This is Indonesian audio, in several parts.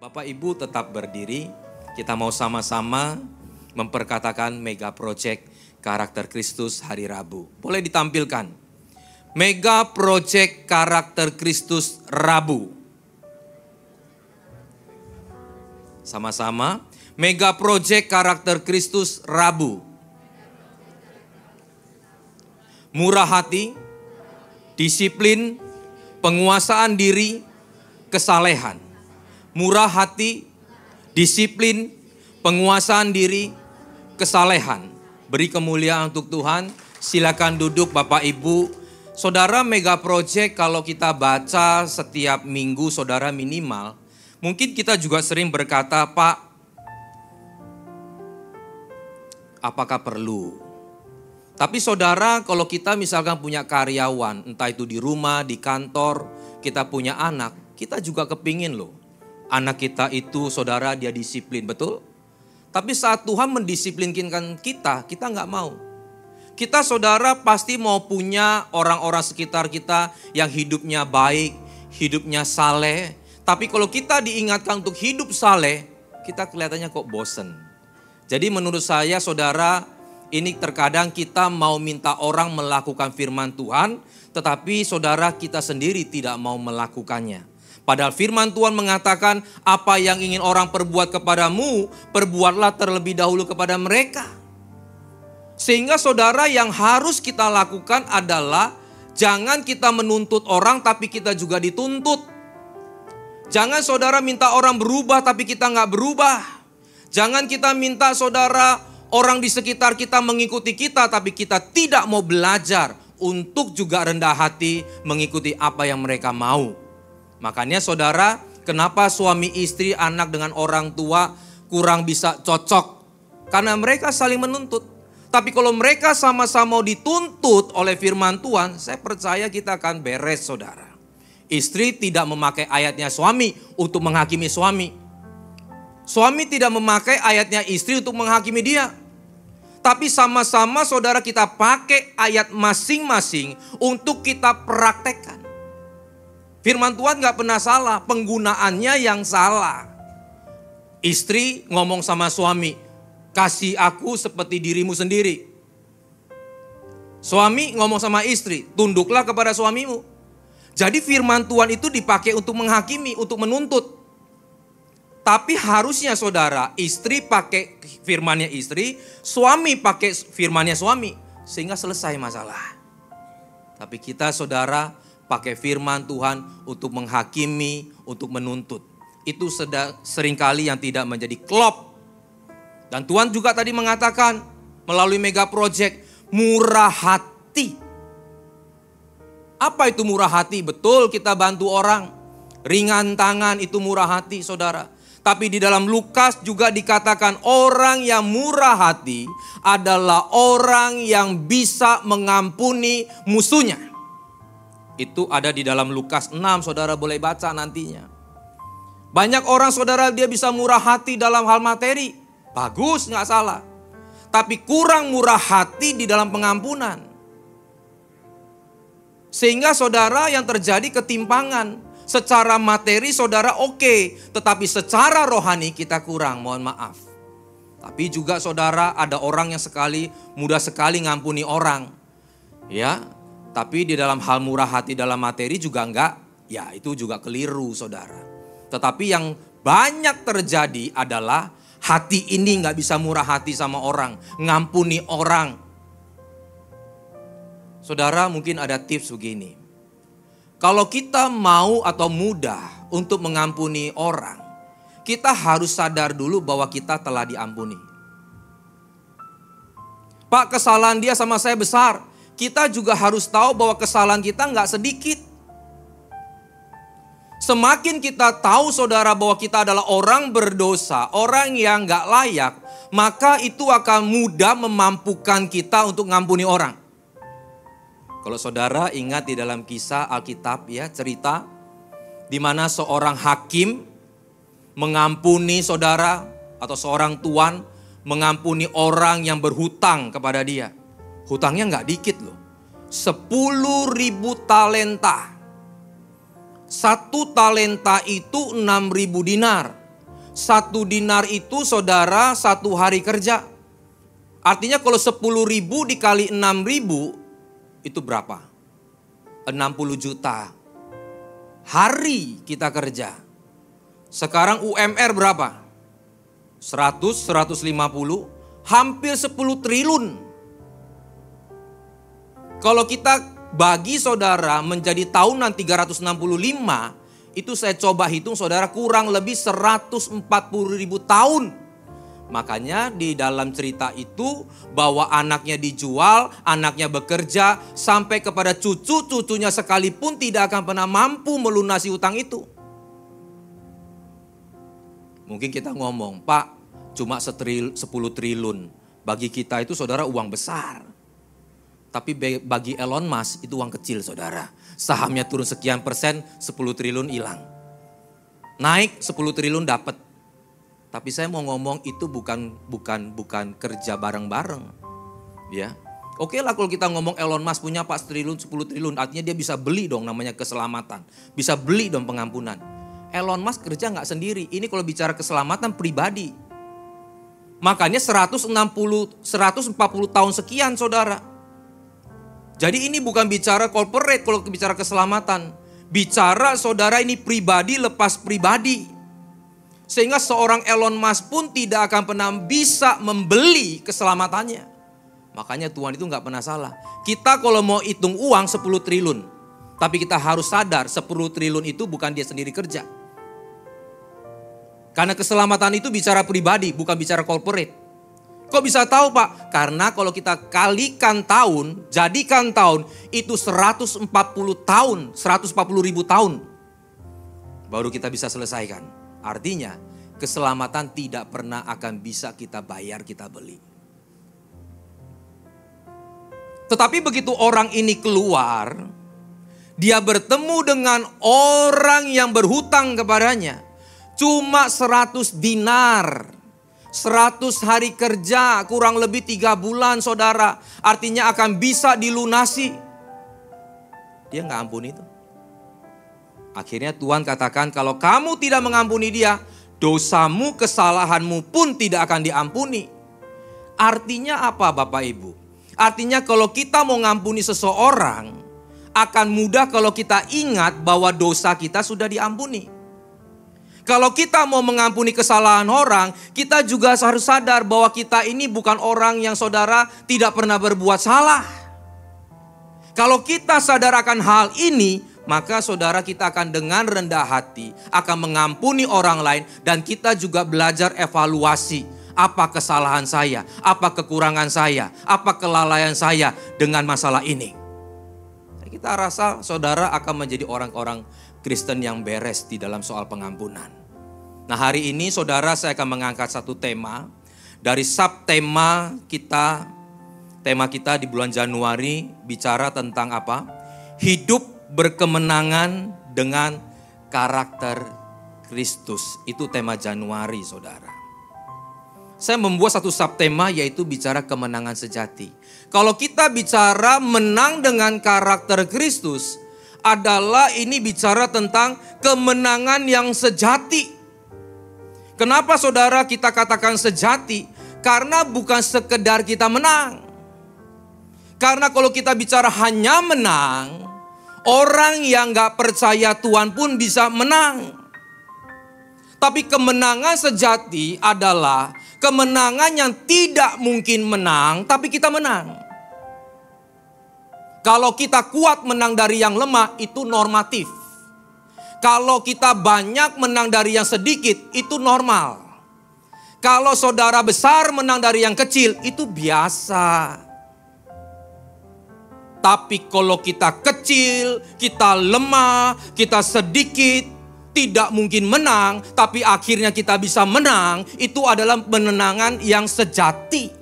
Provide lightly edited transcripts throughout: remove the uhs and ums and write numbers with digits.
Bapak Ibu tetap berdiri, kita mau sama-sama memperkatakan mega project karakter Kristus hari Rabu. Boleh ditampilkan. Mega project karakter Kristus Rabu. Sama-sama, mega project karakter Kristus Rabu. Murah hati, disiplin, penguasaan diri, kesalehan. Murah hati, disiplin, penguasaan diri, kesalehan. Beri kemuliaan untuk Tuhan. Silakan duduk Bapak Ibu. Saudara, mega project kalau kita baca setiap minggu saudara minimal, mungkin kita juga sering berkata, Pak, apakah perlu? Tapi saudara, kalau kita misalkan punya karyawan, entah itu di rumah, di kantor, kita punya anak, kita juga kepingin loh. Anak kita itu saudara dia disiplin, betul? Tapi saat Tuhan mendisiplinkan kita nggak mau. Kita saudara pasti mau punya orang-orang sekitar kita yang hidupnya baik, hidupnya saleh. Tapi kalau kita diingatkan untuk hidup saleh, kita kelihatannya kok bosen. Jadi menurut saya saudara, ini terkadang kita mau minta orang melakukan firman Tuhan, tetapi saudara kita sendiri tidak mau melakukannya. Padahal firman Tuhan mengatakan, apa yang ingin orang perbuat kepadamu, perbuatlah terlebih dahulu kepada mereka. Sehingga saudara yang harus kita lakukan adalah, jangan kita menuntut orang tapi kita juga dituntut. Jangan saudara minta orang berubah tapi kita nggak berubah. Jangan kita minta saudara orang di sekitar kita mengikuti kita tapi kita tidak mau belajar untuk juga rendah hati mengikuti apa yang mereka mau. Makanya saudara, kenapa suami istri, anak dengan orang tua kurang bisa cocok? Karena mereka saling menuntut. Tapi kalau mereka sama-sama dituntut oleh firman Tuhan, saya percaya kita akan beres saudara. Istri tidak memakai ayatnya suami untuk menghakimi suami. Suami tidak memakai ayatnya istri untuk menghakimi dia. Tapi sama-sama saudara kita pakai ayat masing-masing untuk kita praktekkan. Firman Tuhan gak pernah salah, penggunaannya yang salah. Istri ngomong sama suami, kasih aku seperti dirimu sendiri. Suami ngomong sama istri, tunduklah kepada suamimu. Jadi firman Tuhan itu dipakai untuk menghakimi, untuk menuntut. Tapi harusnya saudara, istri pakai firmannya istri, suami pakai firmannya suami. Sehingga selesai masalah. Tapi kita saudara, pakai firman Tuhan untuk menghakimi, untuk menuntut. Itu seringkali yang tidak menjadi klop. Dan Tuhan juga tadi mengatakan melalui mega project, murah hati. Apa itu murah hati? Betul kita bantu orang. Ringan tangan itu murah hati saudara. Tapi di dalam Lukas juga dikatakan orang yang murah hati adalah orang yang bisa mengampuni musuhnya. Itu ada di dalam Lukas 6, saudara boleh baca nantinya. Banyak orang saudara dia bisa murah hati dalam hal materi. Bagus, gak salah. Tapi kurang murah hati di dalam pengampunan. Sehingga saudara yang terjadi ketimpangan. Secara materi saudara oke, tetapi secara rohani kita kurang, mohon maaf. Tapi juga saudara ada orang yang mudah sekali ngampuni orang. Ya. Tapi di dalam hal murah hati dalam materi juga enggak, ya itu juga keliru saudara. Tetapi yang banyak terjadi adalah hati ini enggak bisa murah hati sama orang, ngampuni orang. Saudara mungkin ada tips begini. Kalau kita mau atau mudah untuk mengampuni orang, kita harus sadar dulu bahwa kita telah diampuni. Pak, kesalahan dia sama saya besar. Kita juga harus tahu bahwa kesalahan kita nggak sedikit. Semakin kita tahu saudara bahwa kita adalah orang berdosa, orang yang nggak layak, maka itu akan mudah memampukan kita untuk ngampuni orang. Kalau saudara ingat di dalam kisah Alkitab ya, cerita di mana seorang hakim mengampuni saudara atau seorang tuan mengampuni orang yang berhutang kepada dia. Hutangnya nggak dikit loh. 10.000 talenta. 1 talenta itu 6.000 dinar. 1 dinar itu saudara 1 hari kerja. Artinya kalau 10.000 dikali 6.000 itu berapa? 60 juta. Hari kita kerja. Sekarang UMR berapa? 100, 150, hampir 10 triliun. Kalau kita bagi saudara menjadi tahunan 365, itu saya coba hitung saudara kurang lebih 140.000 tahun. Makanya di dalam cerita itu bahwa anaknya dijual, anaknya bekerja, sampai kepada cucu-cucunya sekalipun tidak akan pernah mampu melunasi utang itu. Mungkin kita ngomong, Pak cuma 10 triliun. Bagi kita itu saudara uang besar. Tapi bagi Elon Musk itu uang kecil saudara. Sahamnya turun sekian persen, 10 triliun hilang. Naik 10 triliun dapat. Tapi saya mau ngomong itu bukan kerja bareng-bareng. Ya. Oke lah kalau kita ngomong Elon Musk punya 4 triliun, 10 triliun. Artinya dia bisa beli dong namanya keselamatan. Bisa beli dong pengampunan. Elon Musk kerja gak sendiri. Ini kalau bicara keselamatan pribadi. Makanya 140 tahun sekian saudara. Jadi ini bukan bicara corporate kalau bicara keselamatan. Bicara saudara ini pribadi lepas pribadi. Sehingga seorang Elon Musk pun tidak akan pernah bisa membeli keselamatannya. Makanya Tuhan itu gak pernah salah. Kita kalau mau hitung uang 10 triliun. Tapi kita harus sadar 10 triliun itu bukan dia sendiri kerja. Karena keselamatan itu bicara pribadi bukan bicara corporate. Kok bisa tahu Pak? Karena kalau kita kalikan tahun, jadikan tahun, itu 140 tahun, 140.000 tahun. Baru kita bisa selesaikan. Artinya keselamatan tidak pernah akan bisa kita bayar, kita beli. Tetapi begitu orang ini keluar, dia bertemu dengan orang yang berhutang kepadanya. Cuma 100 dinar. 100 hari kerja kurang lebih 3 bulan saudara. Artinya akan bisa dilunasi. Dia gak ampuni itu. Akhirnya Tuhan katakan kalau kamu tidak mengampuni dia, dosamu, kesalahanmu pun tidak akan diampuni. Artinya apa Bapak Ibu? Artinya kalau kita mau ngampuni seseorang, akan mudah kalau kita ingat bahwa dosa kita sudah diampuni. Kalau kita mau mengampuni kesalahan orang, kita juga harus sadar bahwa kita ini bukan orang yang saudara tidak pernah berbuat salah. Kalau kita sadar akan hal ini, maka saudara kita akan dengan rendah hati, akan mengampuni orang lain, dan kita juga belajar evaluasi. Apa kesalahan saya, apa kekurangan saya, apa kelalaian saya dengan masalah ini. Kita rasa saudara akan menjadi orang-orang Kristen yang beres di dalam soal pengampunan. Nah hari ini saudara saya akan mengangkat satu tema dari subtema kita. Tema kita di bulan Januari bicara tentang apa? Hidup berkemenangan dengan karakter Kristus. Itu tema Januari saudara. Saya membuat satu subtema yaitu bicara kemenangan sejati. Kalau kita bicara menang dengan karakter Kristus, adalah ini bicara tentang kemenangan yang sejati. Kenapa saudara kita katakan sejati? Karena bukan sekedar kita menang. Karena kalau kita bicara hanya menang, orang yang gak percaya Tuhan pun bisa menang. Tapi kemenangan sejati adalah kemenangan yang tidak mungkin menang, tapi kita menang. Kalau kita kuat menang dari yang lemah, itu normatif. Kalau kita banyak menang dari yang sedikit, itu normal. Kalau saudara besar menang dari yang kecil, itu biasa. Tapi kalau kita kecil, kita lemah, kita sedikit, tidak mungkin menang, tapi akhirnya kita bisa menang, itu adalah kemenangan yang sejati.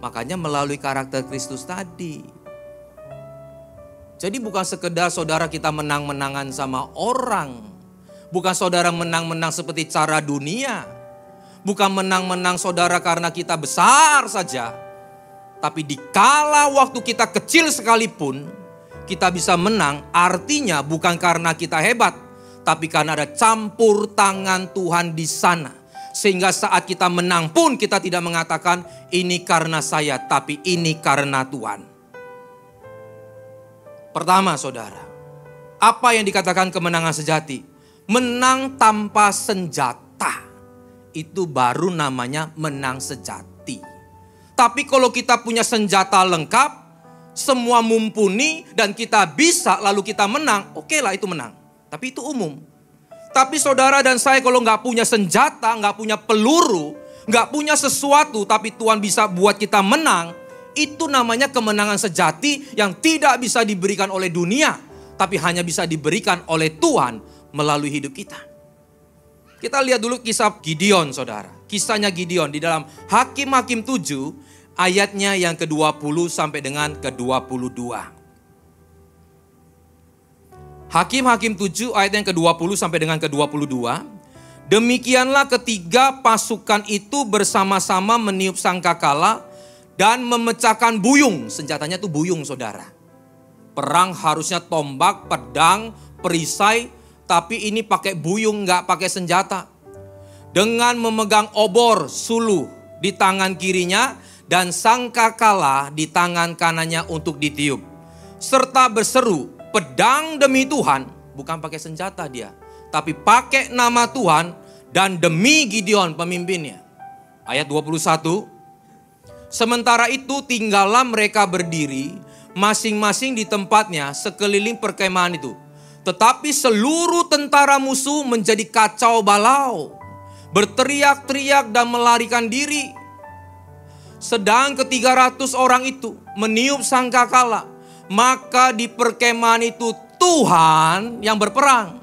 Makanya melalui karakter Kristus tadi. Jadi bukan sekedar saudara kita menang-menangan sama orang. Bukan saudara menang-menang seperti cara dunia. Bukan menang-menang saudara karena kita besar saja. Tapi dikala waktu kita kecil sekalipun, kita bisa menang. Artinya bukan karena kita hebat. tapi karena ada campur tangan Tuhan di sana. Sehingga saat kita menang pun kita tidak mengatakan ini karena saya, tapi ini karena Tuhan. Pertama saudara, apa yang dikatakan kemenangan sejati? Menang tanpa senjata. Itu baru namanya menang sejati. Tapi kalau kita punya senjata lengkap, semua mumpuni dan kita bisa lalu kita menang, oke lah itu menang. Tapi itu umum. Tapi saudara dan saya kalau nggak punya senjata, nggak punya peluru, nggak punya sesuatu, tapi Tuhan bisa buat kita menang, itu namanya kemenangan sejati yang tidak bisa diberikan oleh dunia, tapi hanya bisa diberikan oleh Tuhan melalui hidup kita. Kita lihat dulu kisah Gideon saudara. Kisahnya Gideon di dalam Hakim-Hakim 7 ayatnya yang ke-20 sampai dengan ke-22. Hakim-Hakim 7 ayat yang ke-20 sampai dengan ke-22. Demikianlah ketiga pasukan itu bersama-sama meniup sangkakala dan memecahkan buyung. Senjatanya itu buyung saudara. Perang harusnya tombak, pedang, perisai. Tapi ini pakai buyung, nggak pakai senjata. Dengan memegang obor, suluh di tangan kirinya dan sangkakala di tangan kanannya untuk ditiup. Serta berseru, pedang demi Tuhan, bukan pakai senjata dia, tapi pakai nama Tuhan dan demi Gideon pemimpinnya. Ayat 21, sementara itu tinggallah mereka berdiri masing-masing di tempatnya sekeliling perkemahan itu. Tetapi seluruh tentara musuh menjadi kacau balau, berteriak-teriak dan melarikan diri. Sedang ke-300 orang itu meniup sangkakala, maka di perkemahan itu Tuhan yang berperang.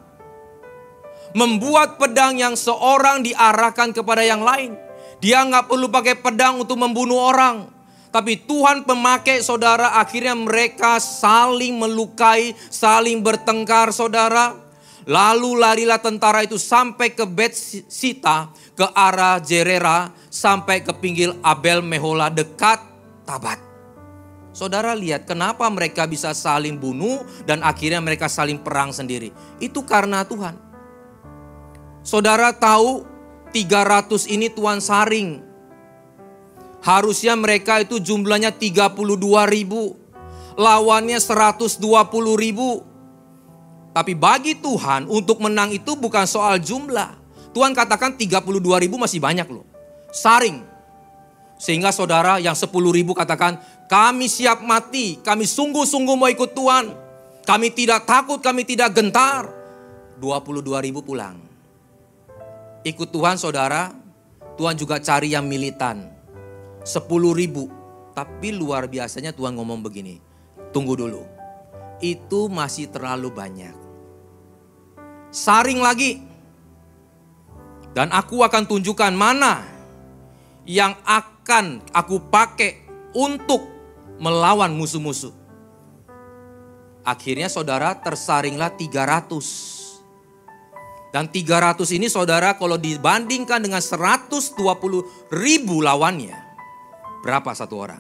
Membuat pedang yang seorang diarahkan kepada yang lain. Dia nggak perlu pakai pedang untuk membunuh orang. Tapi Tuhan pemakai saudara, akhirnya mereka saling melukai, saling bertengkar saudara. Lalu larilah tentara itu sampai ke Bet-sita, ke arah Jerera, sampai ke pinggir Abel Mehola dekat Tabat. Saudara lihat kenapa mereka bisa saling bunuh dan akhirnya mereka saling perang sendiri. Itu karena Tuhan. Saudara tahu 300 ini Tuhan saring. Harusnya mereka itu jumlahnya 32.000. Lawannya 120.000. Tapi bagi Tuhan untuk menang itu bukan soal jumlah. Tuhan katakan 32.000 masih banyak loh. Saring. Sehingga saudara yang 10.000 katakan, kami siap mati. Kami sungguh-sungguh mau ikut Tuhan. Kami tidak takut, kami tidak gentar. 22.000 pulang. Ikut Tuhan saudara, Tuhan juga cari yang militan. 10.000. Tapi luar biasanya Tuhan ngomong begini. Tunggu dulu. Itu masih terlalu banyak. Saring lagi. Dan aku akan tunjukkan mana yang akan aku pakai untuk melawan musuh-musuh. Akhirnya saudara tersaringlah 300. Dan 300 ini saudara kalau dibandingkan dengan 120.000 lawannya. Berapa satu orang?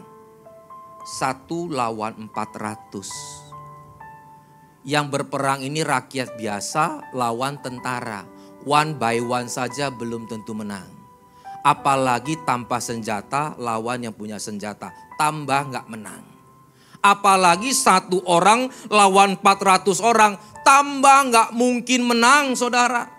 1 lawan 400. Yang berperang ini rakyat biasa lawan tentara. One by one saja belum tentu menang. Apalagi tanpa senjata lawan yang punya senjata. Tambah gak menang. Apalagi 1 orang lawan 400 orang. Tambah gak mungkin menang saudara.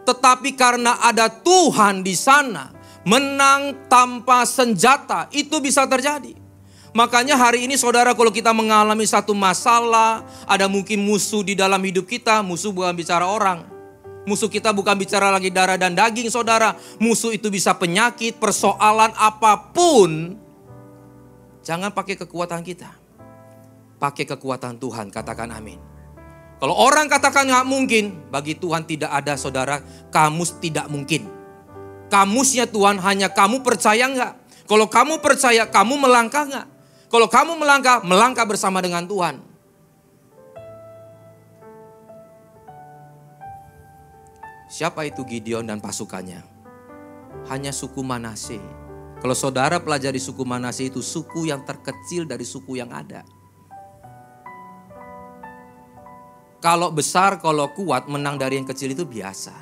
Tetapi karena ada Tuhan di sana. Menang tanpa senjata itu bisa terjadi. Makanya hari ini saudara kalau kita mengalami satu masalah. Ada mungkin musuh di dalam hidup kita. Musuh bukan bicara orang. Musuh kita bukan bicara lagi darah dan daging saudara. Musuh itu bisa penyakit, persoalan apapun. Jangan pakai kekuatan kita. Pakai kekuatan Tuhan, katakan amin. Kalau orang katakan gak mungkin, bagi Tuhan tidak ada saudara, kamus tidak mungkin. Kamusnya Tuhan hanya kamu percaya gak? Kalau kamu percaya, kamu melangkah gak? Kalau kamu melangkah, melangkah bersama dengan Tuhan. Siapa itu Gideon dan pasukannya? Hanya suku Manase. Kalau saudara pelajari suku Manase itu suku yang terkecil dari suku yang ada. Kalau besar, kalau kuat, menang dari yang kecil itu biasa.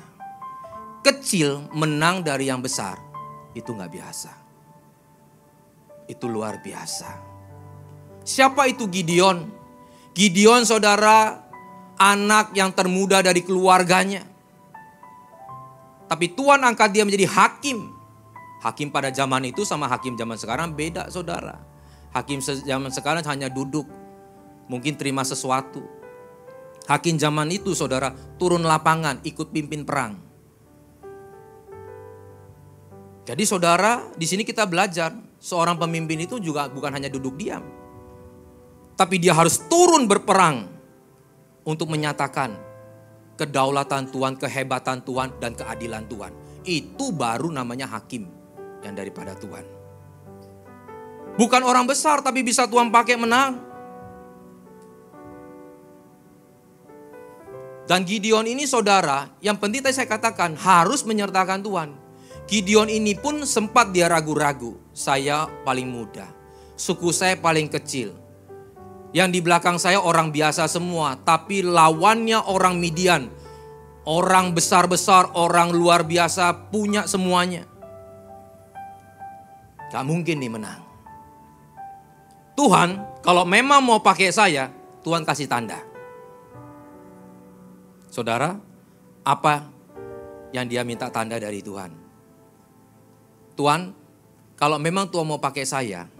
Kecil menang dari yang besar, itu gak biasa. Itu luar biasa. Siapa itu Gideon? Gideon saudara, anak yang termuda dari keluarganya. Tapi Tuhan angkat dia menjadi hakim. Hakim pada zaman itu sama hakim zaman sekarang beda saudara. Hakim zaman sekarang hanya duduk, mungkin terima sesuatu. Hakim zaman itu saudara turun lapangan, ikut pimpin perang. Jadi saudara, di sini kita belajar seorang pemimpin itu juga bukan hanya duduk diam. Tapi dia harus turun berperang untuk menyatakan kedaulatan Tuhan, kehebatan Tuhan, dan keadilan Tuhan. Itu baru namanya hakim yang daripada Tuhan. Bukan orang besar tapi bisa Tuhan pakai menang. Dan Gideon ini saudara, yang penting tadi saya katakan harus menyertakan Tuhan. Gideon ini pun sempat dia ragu-ragu. Saya paling muda, suku saya paling kecil. Yang di belakang saya orang biasa semua, tapi lawannya orang Midian. Orang besar-besar, orang luar biasa, punya semuanya. Gak mungkin nih menang. Tuhan, kalau memang mau pakai saya, Tuhan kasih tanda. Saudara, apa yang dia minta tanda dari Tuhan? Tuhan, kalau memang Tuhan mau pakai saya,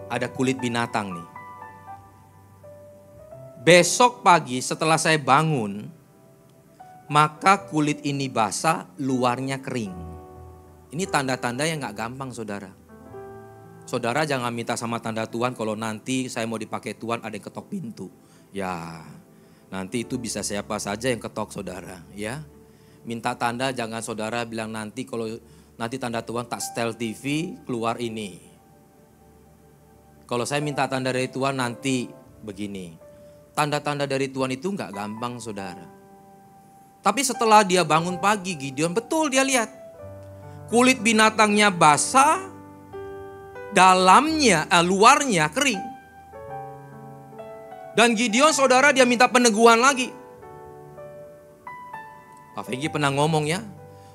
ada kulit binatang nih. Besok pagi setelah saya bangun, maka kulit ini basah, luarnya kering. Ini tanda-tanda yang gak gampang saudara. Saudara jangan minta sama tanda Tuhan kalau nanti saya mau dipakai Tuhan ada yang ketok pintu. Ya, nanti itu bisa siapa saja yang ketok saudara, ya. Minta tanda jangan saudara bilang nanti kalau nanti tanda Tuhan tak setel TV keluar ini. Kalau saya minta tanda dari Tuhan nanti begini. Tanda-tanda dari Tuhan itu gak gampang saudara. Tapi setelah dia bangun pagi Gideon betul dia lihat. Kulit binatangnya basah, dalamnya, luarnya kering. Dan Gideon saudara dia minta peneguhan lagi. Pak Fegi pernah ngomong ya,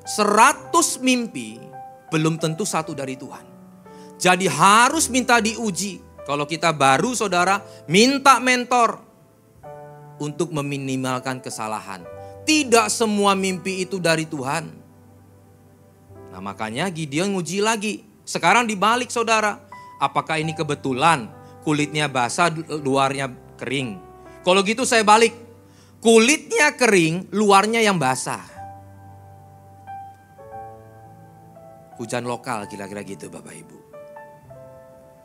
100 mimpi belum tentu satu dari Tuhan. Jadi harus minta diuji. Kalau kita baru saudara, minta mentor untuk meminimalkan kesalahan. Tidak semua mimpi itu dari Tuhan. Nah makanya Gideon nguji lagi. Sekarang dibalik saudara. Apakah ini kebetulan kulitnya basah, luarnya kering? Kalau gitu saya balik. Kulitnya kering, luarnya yang basah. Hujan lokal kira-kira gitu Bapak Ibu.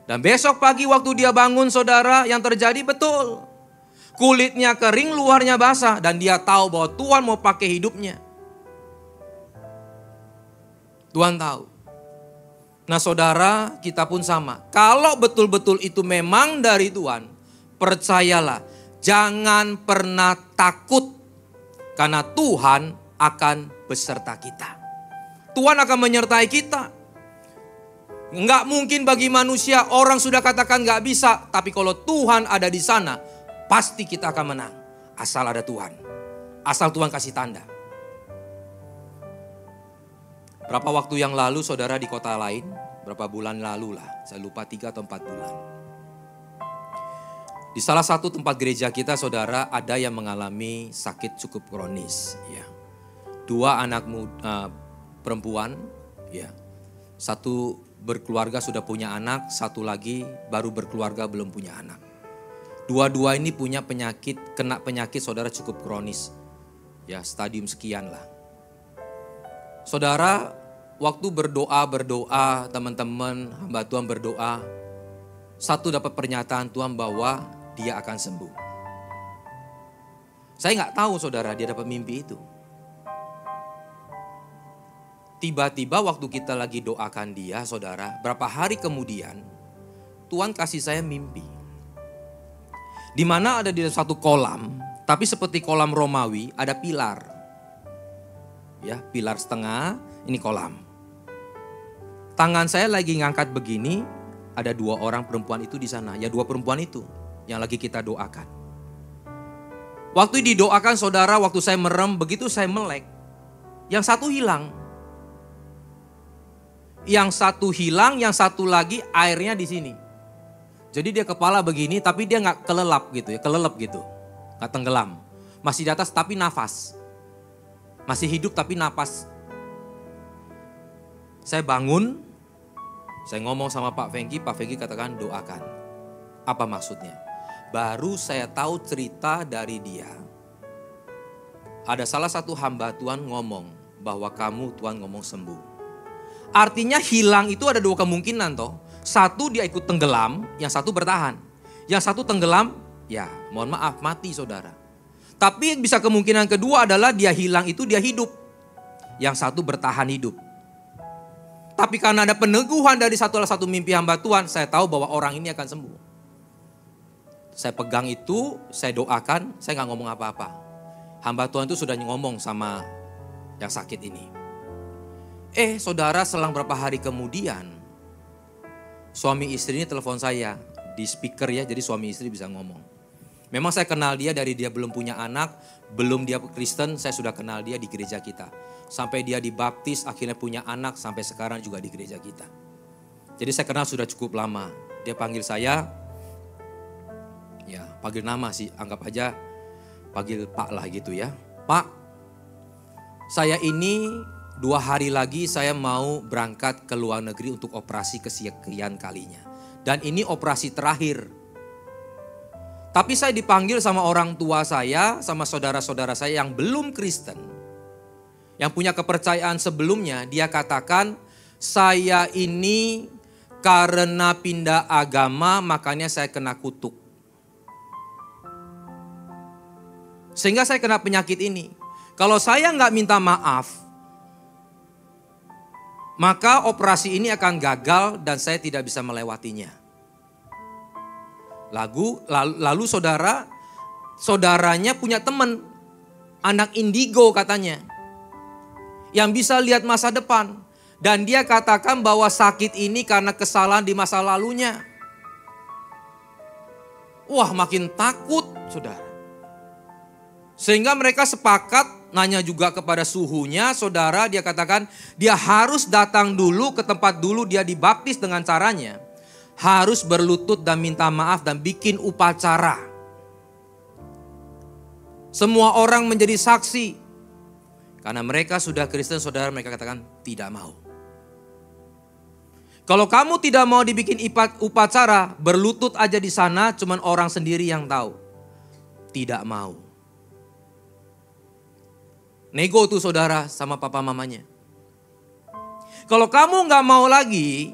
Dan besok pagi waktu dia bangun saudara, yang terjadi betul. Kulitnya kering, luarnya basah. Dan dia tahu bahwa Tuhan mau pakai hidupnya. Tuhan tahu. Nah saudara, kita pun sama. Kalau betul-betul itu memang dari Tuhan, percayalah, jangan pernah takut. Karena Tuhan akan beserta kita. Tuhan akan menyertai kita. Enggak mungkin bagi manusia, orang sudah katakan enggak bisa. Tapi kalau Tuhan ada di sana, pasti kita akan menang. Asal ada Tuhan. Asal Tuhan kasih tanda. Berapa waktu yang lalu saudara di kota lain, berapa bulan lalu lah, saya lupa 3 atau 4 bulan. Di salah satu tempat gereja kita saudara ada yang mengalami sakit cukup kronis. Ya. 2 anak perempuan, ya. 1 berkeluarga sudah punya anak, 1 lagi baru berkeluarga belum punya anak. 2 ini punya penyakit, kena penyakit saudara cukup kronis. Ya stadium sekian lah. Saudara, waktu berdoa teman-teman hamba Tuhan berdoa. 1 dapat pernyataan Tuhan bahwa dia akan sembuh. Saya gak tahu saudara dia dapat mimpi itu. Tiba-tiba waktu kita lagi doakan dia saudara, berapa hari kemudian Tuhan kasih saya mimpi. Di mana ada di satu kolam, tapi seperti kolam Romawi ada pilar. Ya, pilar setengah, ini kolam. Tangan saya lagi ngangkat begini, ada 2 orang perempuan itu di sana. Ya 2 perempuan itu yang lagi kita doakan. Waktu didoakan saudara, waktu saya merem, begitu saya melek, yang satu hilang. Yang satu hilang, yang satu lagi airnya di sini. Jadi dia kepala begini, tapi dia nggak kelelap gitu ya, kelelep gitu, nggak tenggelam. Masih di atas tapi nafas, masih hidup tapi nafas. Saya bangun, saya ngomong sama Pak Fengki katakan doakan. Apa maksudnya? Baru saya tahu cerita dari dia. Ada salah satu hamba Tuhan ngomong bahwa kamu Tuhan ngomong sembuh. Artinya hilang itu ada dua kemungkinan toh. Satu dia ikut tenggelam, yang satu bertahan. Yang satu tenggelam, ya mohon maaf mati saudara. Tapi bisa kemungkinan kedua adalah dia hilang itu dia hidup. Yang satu bertahan hidup. Tapi karena ada peneguhan dari salah satu mimpi hamba Tuhan, saya tahu bahwa orang ini akan sembuh. Saya pegang itu, saya doakan, saya gak ngomong apa-apa. Hamba Tuhan itu sudah ngomong sama yang sakit ini. Saudara, selang berapa hari kemudian, suami istri ini telepon saya di speaker ya, jadi suami istri bisa ngomong. Memang saya kenal dia dari dia belum punya anak, belum dia Kristen, saya sudah kenal dia di gereja kita. Sampai dia dibaptis, akhirnya punya anak, sampai sekarang juga di gereja kita. Jadi saya kenal sudah cukup lama. Dia panggil saya, ya panggil nama sih, anggap aja panggil Pak lah gitu ya. Pak, saya ini 2 hari lagi saya mau berangkat ke luar negeri untuk operasi kesekian kalinya. Dan ini operasi terakhir. Tapi saya dipanggil sama orang tua saya, sama saudara-saudara saya yang belum Kristen. Yang punya kepercayaan sebelumnya, dia katakan, saya ini karena pindah agama makanya saya kena kutuk. Sehingga saya kena penyakit ini. Kalau saya nggak minta maaf, maka operasi ini akan gagal dan saya tidak bisa melewatinya. Lalu saudaranya punya teman, anak indigo katanya, yang bisa lihat masa depan. Dan dia katakan bahwa sakit ini karena kesalahan di masa lalunya. Wah, makin takut saudara. Sehingga mereka sepakat nanya juga kepada suhunya, saudara, dia katakan dia harus datang dulu ke tempat dulu dia dibaptis dengan caranya. Harus berlutut dan minta maaf dan bikin upacara. Semua orang menjadi saksi. Karena mereka sudah Kristen, saudara, mereka katakan tidak mau. Kalau kamu tidak mau dibikin upacara, berlutut aja di sana, cuman orang sendiri yang tahu. Tidak mau. Nego tuh saudara sama papa mamanya. Kalau kamu gak mau lagi,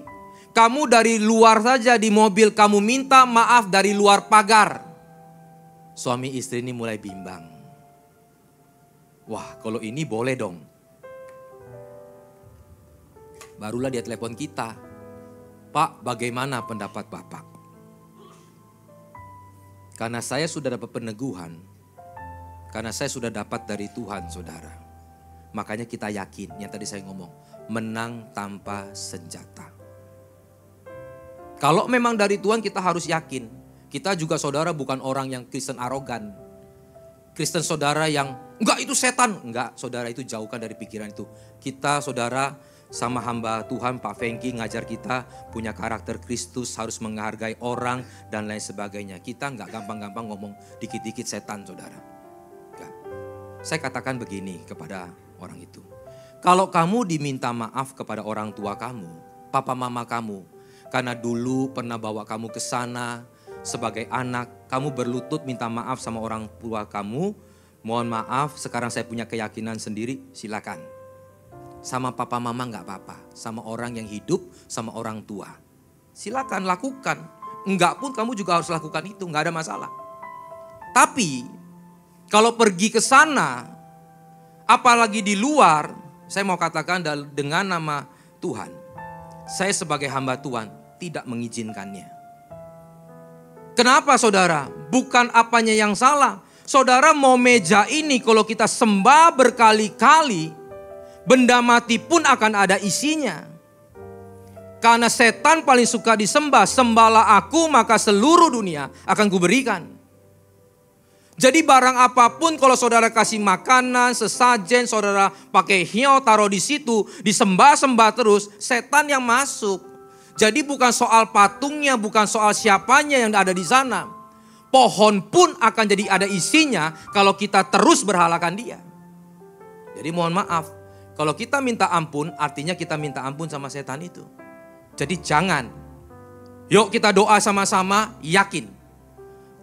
kamu dari luar saja di mobil, kamu minta maaf dari luar pagar. Suami istri ini mulai bimbang. Wah, kalau ini boleh dong. Barulah dia telepon kita. Pak, bagaimana pendapat Bapak? Karena saya sudah dapat peneguhan. Karena saya sudah dapat dari Tuhan, saudara. Makanya kita yakin, yang tadi saya ngomong, menang tanpa senjata. Kalau memang dari Tuhan kita harus yakin. Kita juga saudara bukan orang yang Kristen arogan. Kristen saudara yang, enggak itu setan. Enggak, saudara itu jauhkan dari pikiran itu. Kita saudara sama hamba Tuhan Pak Fengki ngajar kita punya karakter Kristus, harus menghargai orang dan lain sebagainya. Kita enggak gampang-gampang ngomong dikit-dikit setan saudara. Enggak. Saya katakan begini kepada orang itu. Kalau kamu diminta maaf kepada orang tua kamu, papa mama kamu, karena dulu pernah bawa kamu ke sana sebagai anak, kamu berlutut minta maaf sama orang tua kamu, mohon maaf sekarang saya punya keyakinan sendiri, silakan. Sama papa mama gak apa-apa, sama orang yang hidup, sama orang tua. Silakan lakukan, enggak pun kamu juga harus lakukan itu, gak ada masalah. Tapi kalau pergi ke sana, apalagi di luar, saya mau katakan dengan nama Tuhan, saya sebagai hamba Tuhan tidak mengizinkannya. Kenapa saudara? Bukan apanya yang salah. Saudara mau meja ini kalau kita sembah berkali-kali, benda mati pun akan ada isinya. Karena setan paling suka disembah, sembahlah aku maka seluruh dunia akan kuberikan. Jadi barang apapun kalau saudara kasih makanan, sesajen, saudara pakai hiau taruh di situ, disembah-sembah terus, setan yang masuk. Jadi bukan soal patungnya, bukan soal siapanya yang ada di sana. Pohon pun akan jadi ada isinya kalau kita terus berhalakan dia. Jadi mohon maaf, kalau kita minta ampun artinya kita minta ampun sama setan itu. Jadi jangan. Yuk kita doa sama-sama, yakin.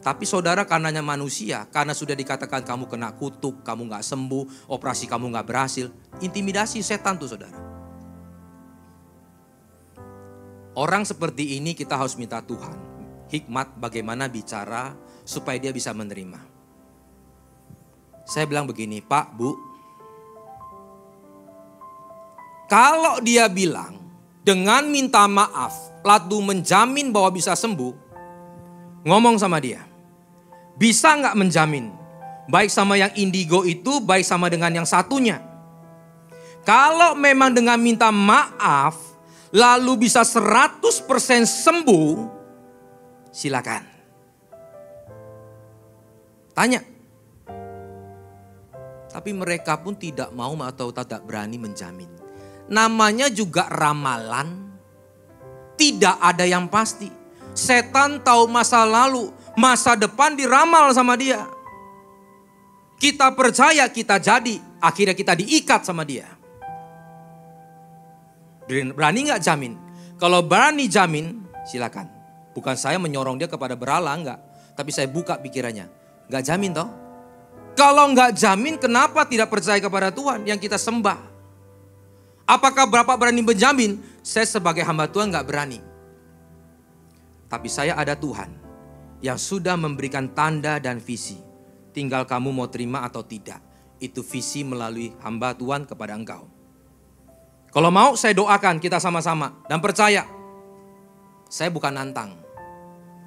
Tapi saudara karenanya manusia, karena sudah dikatakan kamu kena kutuk, kamu gak sembuh, operasi kamu gak berhasil. Intimidasi setan tuh saudara. Orang seperti ini kita harus minta Tuhan hikmat bagaimana bicara supaya dia bisa menerima. Saya bilang begini, Pak, Bu. Kalau dia bilang dengan minta maaf, lalu menjamin bahwa bisa sembuh, ngomong sama dia. Bisa gak menjamin? Baik sama yang indigo itu, baik sama dengan yang satunya. Kalau memang dengan minta maaf, lalu bisa 100% sembuh, silakan. Tanya. Tapi mereka pun tidak mau atau tidak berani menjamin. Namanya juga ramalan, tidak ada yang pasti. Setan tahu masa lalu, masa depan diramal sama dia. Kita percaya kita jadi, akhirnya kita diikat sama dia. Berani gak jamin? Kalau berani jamin, silakan. Bukan saya menyorong dia kepada berhala, enggak. Tapi saya buka pikirannya. Gak jamin toh? Kalau gak jamin, kenapa tidak percaya kepada Tuhan yang kita sembah? Apakah Bapak berani menjamin? Saya sebagai hamba Tuhan gak berani. Tapi saya ada Tuhan yang sudah memberikan tanda dan visi. Tinggal kamu mau terima atau tidak. Itu visi melalui hamba Tuhan kepada engkau. Kalau mau saya doakan kita sama-sama. Dan percaya, saya bukan nantang.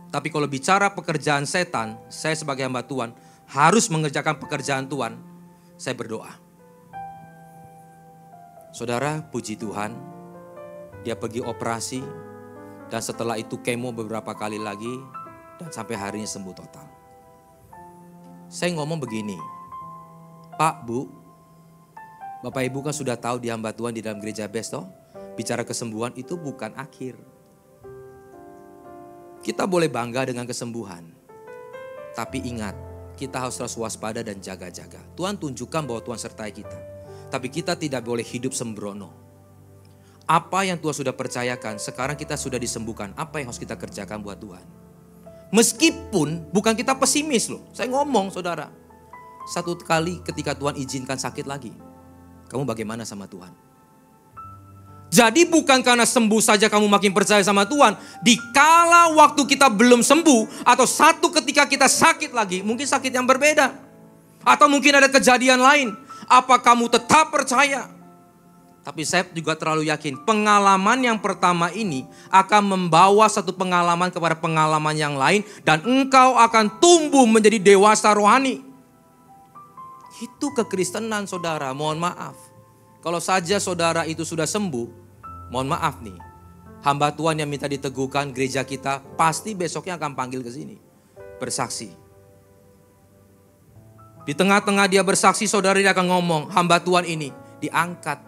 Tapi kalau bicara pekerjaan setan, saya sebagai hamba Tuhan harus mengerjakan pekerjaan Tuhan. Saya berdoa. Saudara, puji Tuhan. Dia pergi operasi. Dan setelah itu kemo beberapa kali lagi. Dan sampai hari ini sembuh total. Saya ngomong begini. Pak, Bu. Bapak Ibu kan sudah tahu di hamba Tuhan di dalam gereja Best toh. Bicara kesembuhan itu bukan akhir. Kita boleh bangga dengan kesembuhan. Tapi ingat, kita harus terus waspada dan jaga-jaga. Tuhan tunjukkan bahwa Tuhan sertai kita. Tapi kita tidak boleh hidup sembrono. Apa yang Tuhan sudah percayakan, sekarang kita sudah disembuhkan. Apa yang harus kita kerjakan buat Tuhan? Meskipun bukan kita pesimis loh. Saya ngomong saudara. Satu kali ketika Tuhan izinkan sakit lagi. Kamu bagaimana sama Tuhan? Jadi bukan karena sembuh saja kamu makin percaya sama Tuhan. Dikala waktu kita belum sembuh. Atau satu ketika kita sakit lagi. Mungkin sakit yang berbeda. Atau mungkin ada kejadian lain. Apa kamu tetap percaya? Tapi saya juga terlalu yakin pengalaman yang pertama ini akan membawa satu pengalaman kepada pengalaman yang lain. Dan engkau akan tumbuh menjadi dewasa rohani. Itu kekristenan saudara, mohon maaf. Kalau saja saudara itu sudah sembuh, mohon maaf nih. Hamba Tuhan yang minta diteguhkan gereja kita pasti besoknya akan panggil ke sini. Bersaksi. Di tengah-tengah dia bersaksi saudara dia akan ngomong hamba Tuhan ini diangkat.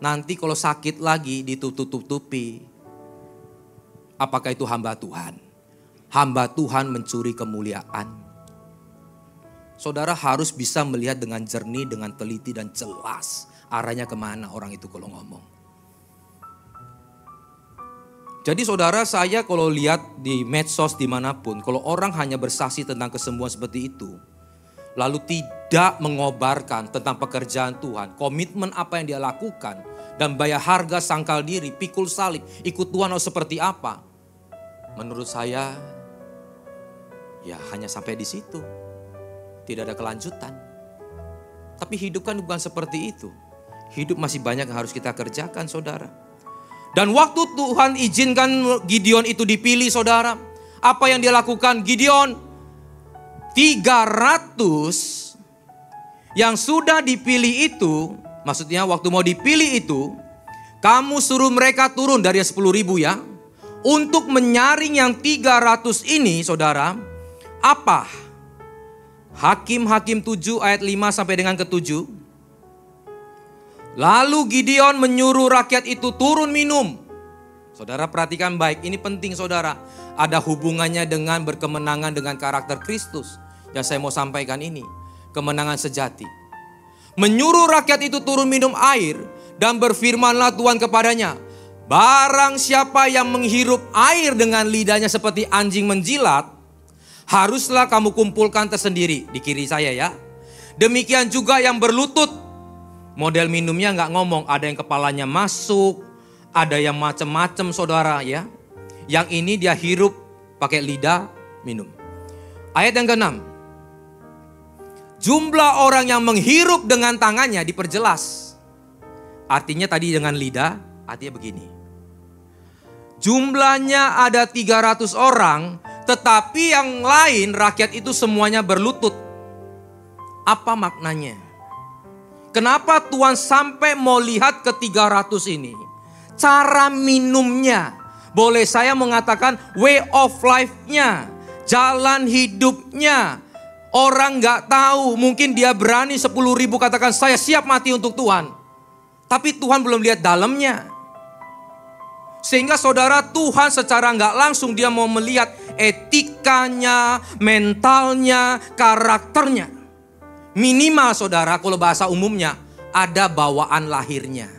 Nanti kalau sakit lagi ditutup-tutupi. Apakah itu hamba Tuhan? Hamba Tuhan mencuri kemuliaan. Saudara harus bisa melihat dengan jernih, dengan teliti dan jelas. Arahnya kemana orang itu kalau ngomong. Jadi saudara saya kalau lihat di medsos dimanapun. Kalau orang hanya bersaksi tentang kesembuhan seperti itu. Lalu tidak mengobarkan tentang pekerjaan Tuhan. Komitmen apa yang dia lakukan. Dan bayar harga sangkal diri, pikul salib. Ikut Tuhan harus seperti apa. Menurut saya ya hanya sampai di situ. Tidak ada kelanjutan. Tapi hidup kan bukan seperti itu. Hidup masih banyak yang harus kita kerjakan saudara. Dan waktu Tuhan izinkan Gideon itu dipilih saudara. Apa yang dia lakukan? Gideon 300 yang sudah dipilih itu. Maksudnya waktu mau dipilih itu. Kamu suruh mereka turun dari 10.000 ya. Untuk menyaring yang 300 ini saudara. Apa Hakim-Hakim 7 ayat 5 sampai dengan ke-7. Lalu Gideon menyuruh rakyat itu turun minum. Saudara perhatikan baik, ini penting saudara. Ada hubungannya dengan berkemenangan dengan karakter Kristus. Yang saya mau sampaikan ini, kemenangan sejati. Menyuruh rakyat itu turun minum air dan berfirmanlah Tuhan kepadanya, barang siapa yang menghirup air dengan lidahnya seperti anjing menjilat, haruslah kamu kumpulkan tersendiri. Di kiri saya ya. Demikian juga yang berlutut. Model minumnya nggak ngomong, ada yang kepalanya masuk, ada yang macam-macam saudara ya. Yang ini dia hirup pakai lidah minum. Ayat yang ke-6. Jumlah orang yang menghirup dengan tangannya diperjelas. Artinya tadi dengan lidah, artinya begini. Jumlahnya ada 300 orang, tetapi yang lain rakyat itu semuanya berlutut. Apa maknanya? Kenapa Tuhan sampai mau lihat ke 300 ini? Cara minumnya. Boleh saya mengatakan way of life-nya. Jalan hidupnya. Orang gak tahu, mungkin dia berani 10.000 katakan saya siap mati untuk Tuhan. Tapi Tuhan belum lihat dalamnya. Sehingga saudara, Tuhan secara gak langsung dia mau melihat etikanya, mentalnya, karakternya. Minimal saudara, kalau bahasa umumnya ada bawaan lahirnya.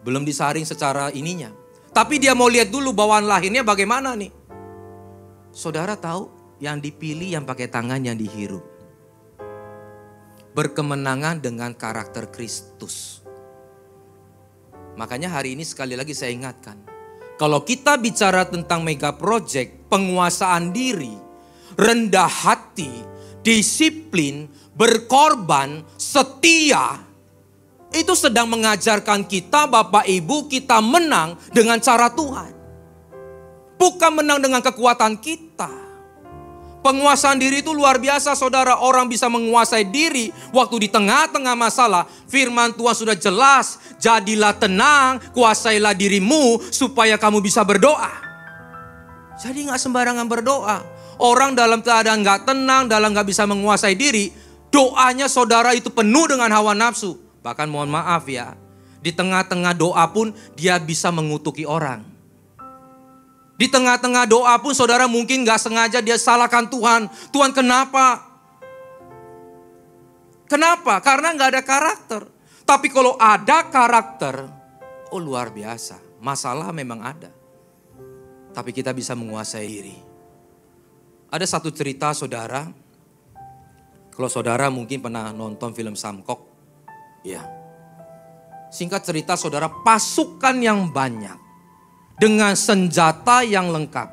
Belum disaring secara ininya. Tapi dia mau lihat dulu bawaan lahirnya bagaimana nih. Saudara tahu yang dipilih yang pakai tangan yang dihirup. Berkemenangan dengan karakter Kristus. Makanya hari ini sekali lagi saya ingatkan. Kalau kita bicara tentang mega project, penguasaan diri, rendah hati, disiplin, berkorban, setia, itu sedang mengajarkan kita Bapak Ibu kita menang dengan cara Tuhan. Bukan menang dengan kekuatan kita. Penguasaan diri itu luar biasa saudara. Orang bisa menguasai diri waktu di tengah-tengah masalah. Firman Tuhan sudah jelas. Jadilah tenang, kuasailah dirimu supaya kamu bisa berdoa. Jadi gak sembarangan berdoa. Orang dalam keadaan gak tenang, dalam gak bisa menguasai diri. Doanya saudara itu penuh dengan hawa nafsu. Bahkan mohon maaf ya. Di tengah-tengah doa pun dia bisa mengutuki orang. Di tengah-tengah doa pun saudara mungkin gak sengaja dia salahkan Tuhan. Tuhan kenapa? Kenapa? Karena gak ada karakter. Tapi kalau ada karakter, oh luar biasa. Masalah memang ada. Tapi kita bisa menguasai diri. Ada satu cerita saudara. Kalau saudara mungkin pernah nonton film Samkok. Ya. Singkat cerita saudara, pasukan yang banyak. Dengan senjata yang lengkap.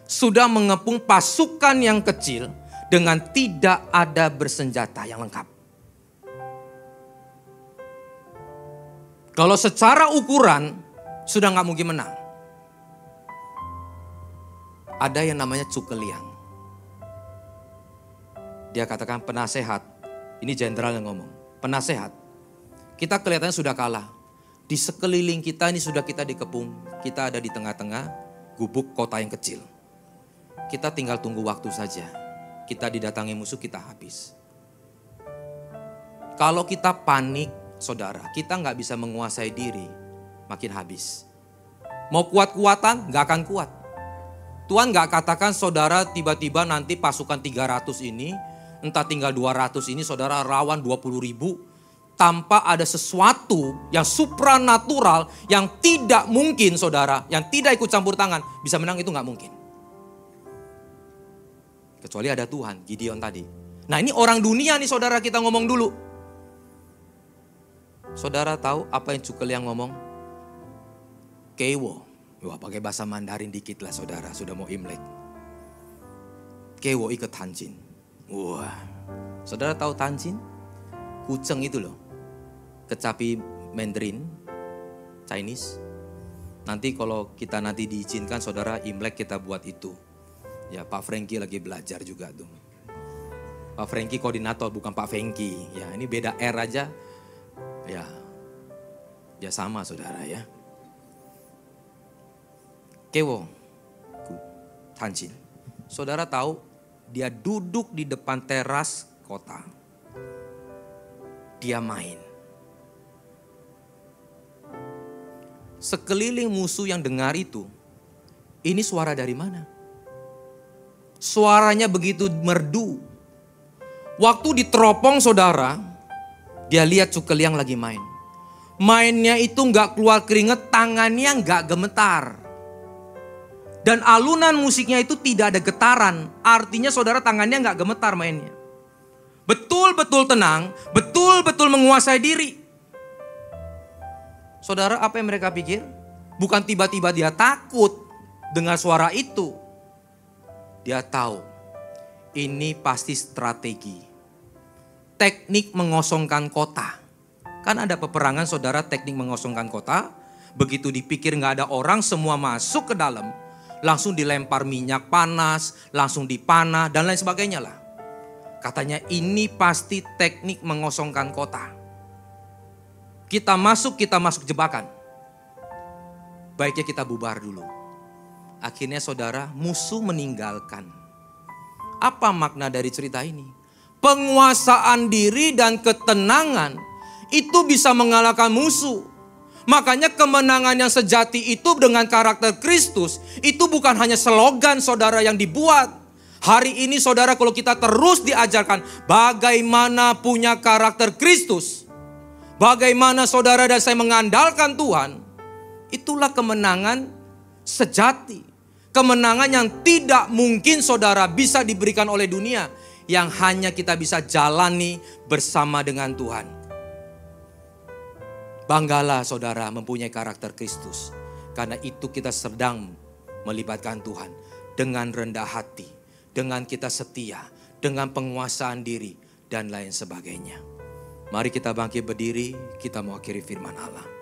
Sudah mengepung pasukan yang kecil dengan tidak ada bersenjata yang lengkap. Kalau secara ukuran sudah gak mungkin menang. Ada yang namanya Cukeliang. Dia katakan penasehat. Ini jenderal yang ngomong. Penasehat. Kita kelihatannya sudah kalah. Di sekeliling kita ini sudah kita dikepung. Kita ada di tengah-tengah gubuk kota yang kecil. Kita tinggal tunggu waktu saja. Kita didatangi musuh, kita habis. Kalau kita panik, saudara, kita gak bisa menguasai diri, makin habis. Mau kuat-kuatan, gak akan kuat. Tuhan gak katakan saudara tiba-tiba nanti pasukan 300 ini, entah tinggal 200 ini, saudara rawan 20.000. Tanpa ada sesuatu yang supranatural, yang tidak mungkin saudara, yang tidak ikut campur tangan, bisa menang itu gak mungkin. Kecuali ada Tuhan, Gideon tadi. Nah ini orang dunia nih saudara, kita ngomong dulu. Saudara tahu apa yang Cukeliang ngomong? Kewo. Wah pakai bahasa Mandarin dikit lah saudara, sudah mau Imlek. Kewo ikut Tanjin. Wah, saudara tahu Tanjin? Kuceng itu loh. Kecapi Mandarin, Chinese. Nanti kalau kita nanti diizinkan saudara Imlek kita buat itu. Ya Pak Franky lagi belajar juga tuh. Pak Franky koordinator bukan Pak Franky. Ya ini beda R aja. Ya sama saudara ya. Kewo. Tanjin. Saudara tahu, dia duduk di depan teras kota. Dia main. Sekeliling musuh yang dengar itu, ini suara dari mana? Suaranya begitu merdu. Waktu diteropong saudara, dia lihat Cukel yang lagi main. Mainnya itu gak keluar keringet, tangannya gak gemetar. Dan alunan musiknya itu tidak ada getaran. Artinya saudara tangannya gak gemetar mainnya. Betul-betul tenang, betul-betul menguasai diri. Saudara, apa yang mereka pikir? Bukan tiba-tiba dia takut dengar suara itu. Dia tahu ini pasti strategi. Teknik mengosongkan kota. Kan ada peperangan saudara, teknik mengosongkan kota. Begitu dipikir gak ada orang, semua masuk ke dalam. Langsung dilempar minyak panas, langsung dipanah dan lain sebagainya lah. Katanya ini pasti teknik mengosongkan kota. Kita masuk jebakan. Baiknya kita bubar dulu. Akhirnya saudara, musuh meninggalkan. Apa makna dari cerita ini? Penguasaan diri dan ketenangan itu bisa mengalahkan musuh. Makanya kemenangan yang sejati itu dengan karakter Kristus itu bukan hanya slogan saudara yang dibuat. Hari ini saudara, kalau kita terus diajarkan bagaimana punya karakter Kristus, bagaimana saudara dan saya mengandalkan Tuhan, itulah kemenangan sejati. Kemenangan yang tidak mungkin saudara bisa diberikan oleh dunia, yang hanya kita bisa jalani bersama dengan Tuhan. Banggalah saudara mempunyai karakter Kristus, karena itu kita sedang melibatkan Tuhan dengan rendah hati, dengan kita setia, dengan penguasaan diri dan lain sebagainya. Mari kita bangkit berdiri, kita mau akhiri firman Allah.